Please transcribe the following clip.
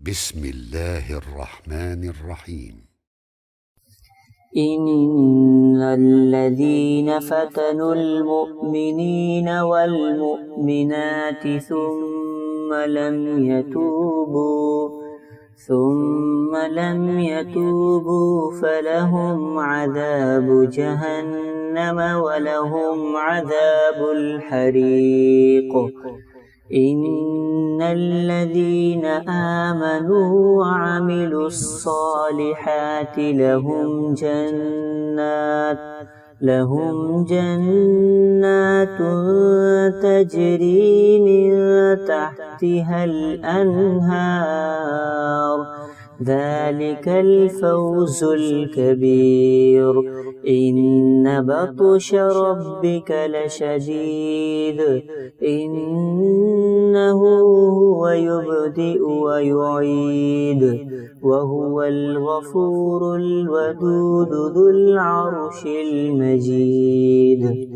بسم الله الرحمن الرحيم. إن الذين فتنوا المؤمنين والمؤمنات ثم لم يتوبوا فلهم عذاب جهنم ولهم عذاب الحريق. إن الذين آمنوا وعملوا الصالحات لهم جنات تجري من تحتها الأنهار، ذلك الفوز الكبير. إن بطش ربك لشديد، إنه هو يبدئ ويعيد، وهو الغفور الودود ذو العرش المجيد.